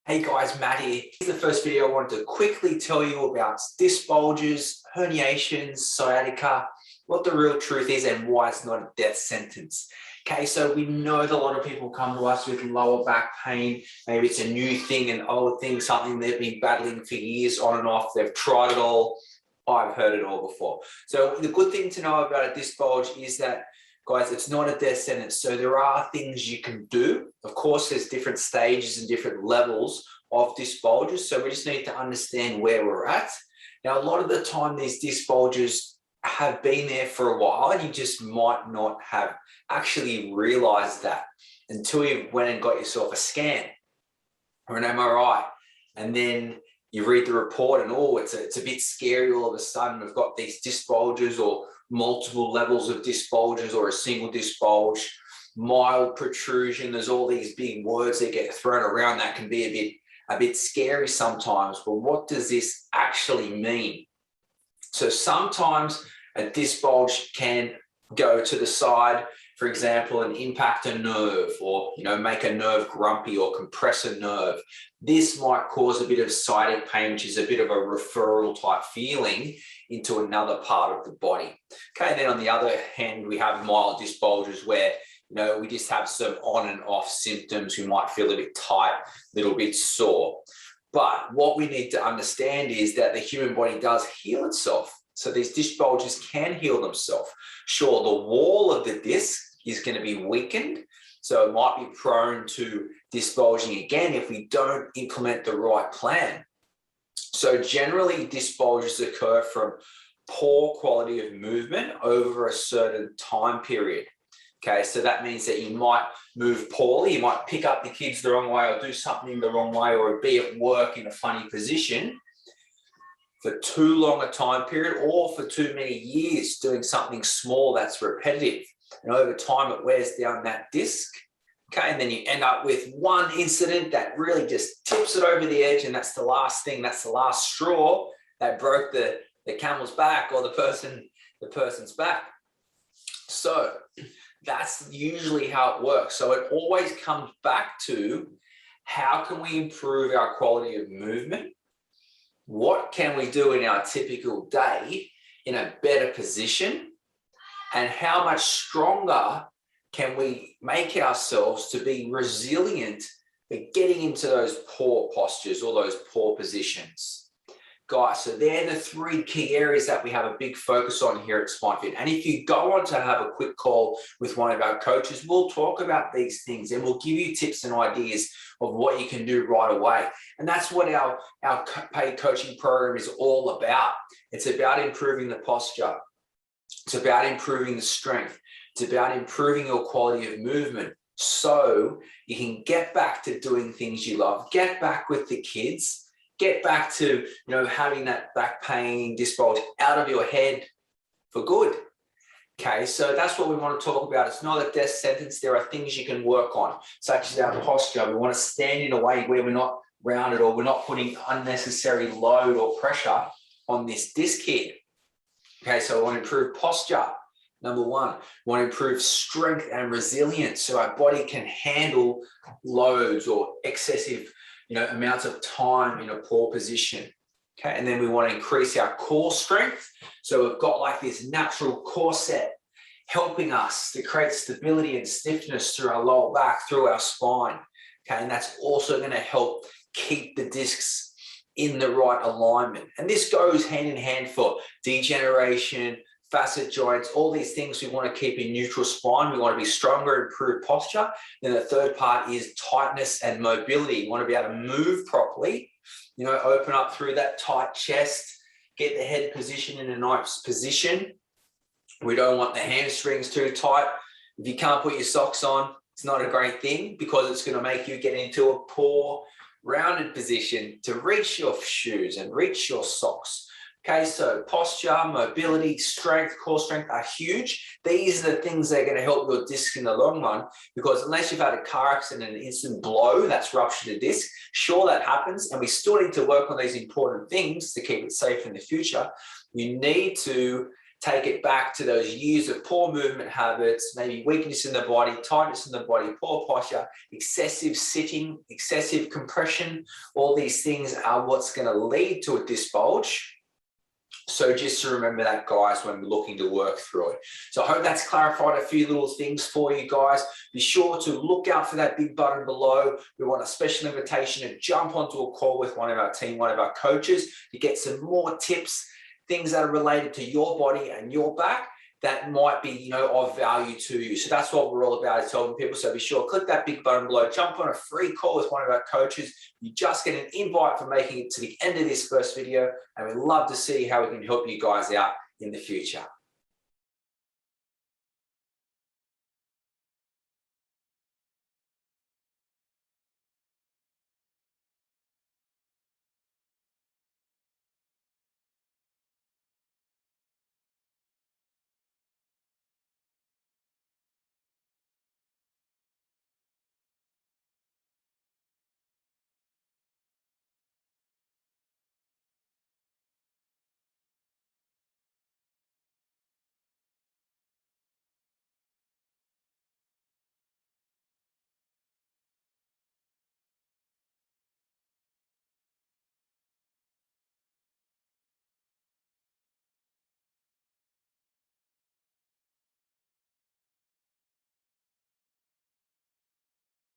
Hey guys, Matt here. Here's the first video I wanted to quickly tell you about disc bulges, herniations, sciatica, what the real truth is and why it's not a death sentence. Okay, so we know that a lot of people come to us with lower back pain. Maybe it's a new thing, an old thing, something they've been battling for years on and off. They've tried it all. I've heard it all before. So the good thing to know about a disc bulge is that, guys, it's not a death sentence. So there are things you can do. Of course, there's different stages and different levels of disc bulges. So we just need to understand where we're at. Now, a lot of the time, these disc bulges have been there for a while and you just might not have actually realized that until you went and got yourself a scan or an MRI. And then you read the report and, oh, it's a bit scary all of a sudden. We've got these disc bulges or multiple levels of disc bulges or a single disc bulge, mild protrusion. There's all these big words that get thrown around that can be a bit scary sometimes. But what does this actually mean? So sometimes a disc bulge can go to the side, for example, and impact a nerve or, make a nerve grumpy or compress a nerve. This might cause a bit of sciatic pain, which is a bit of a referral type feeling into another part of the body. Okay, and then on the other hand, we have mild disc bulges where, we just have some on and off symptoms. We might feel a bit tight, a little bit sore. But what we need to understand is that the human body does heal itself. So these disc bulges can heal themselves. Sure, the wall of the disc is going to be weakened, so it might be prone to disc bulging again if we don't implement the right plan. So generally, disc bulges occur from poor quality of movement over a certain time period. Okay, so that means that you might move poorly, you might pick up the kids the wrong way or do something the wrong way or be at work in a funny position for too long a time period or for too many years doing something small that's repetitive. And over time, it wears down that disc. Okay, and then you end up with one incident that really just tips it over the edge, and that's the last thing, that's the last straw that broke the camel's back or the person's back. So that's usually how it works. So it always comes back to how can we improve our quality of movement? What can we do in our typical day in a better position? And how much stronger can we make ourselves to be resilient for getting into those poor postures or those poor positions? Guys, so they're the three key areas that we have a big focus on here at SpineFit. And if you go on to have a quick call with one of our coaches, we'll talk about these things and we'll give you tips and ideas of what you can do right away. And that's what our paid coaching program is all about. It's about improving the posture. It's about improving the strength. It's about improving your quality of movement so you can get back to doing things you love, get back with the kids, get back to, having that back pain, disc bulge out of your head for good. Okay, so that's what we want to talk about. It's not a death sentence. There are things you can work on, such as our posture. We want to stand in a way where we're not rounded or we're not putting unnecessary load or pressure on this disc here. Okay, so we want to improve posture. Number one, we want to improve strength and resilience so our body can handle loads or excessive, amounts of time in a poor position. Okay, and then we want to increase our core strength. So we've got like this natural core set helping us to create stability and stiffness through our lower back, through our spine. Okay, and that's also going to help keep the discs in the right alignment. And this goes hand in hand for degeneration, facet joints, all these things we want to keep in neutral spine. We want to be stronger, improve posture. Then the third part is tightness and mobility. You want to be able to move properly, open up through that tight chest, get the head position in a nice position. We don't want the hamstrings too tight. If you can't put your socks on, it's not a great thing because it's going to make you get into a poor rounded position to reach your shoes and reach your socks. Okay, so posture, mobility, strength, core strength are huge. These are the things that are going to help your disc in the long run, because unless you've had a car accident and an instant blow that's ruptured a disc, sure, that happens, and we still need to work on these important things to keep it safe in the future. You need to take it back to those years of poor movement habits, maybe weakness in the body, tightness in the body, poor posture, excessive sitting, excessive compression. All these things are what's going to lead to a disc bulge. So just to remember that, guys, when we're looking to work through it. So I hope that's clarified a few little things for you guys. Be sure to look out for that big button below. We want a special invitation to jump onto a call with one of our team, one of our coaches, to get some more tips, things that are related to your body and your back that might be, of value to you. So that's what we're all about, is helping people. So be sure, click that big button below, jump on a free call with one of our coaches. You just get an invite for making it to the end of this first video, and we'd love to see how we can help you guys out in the future.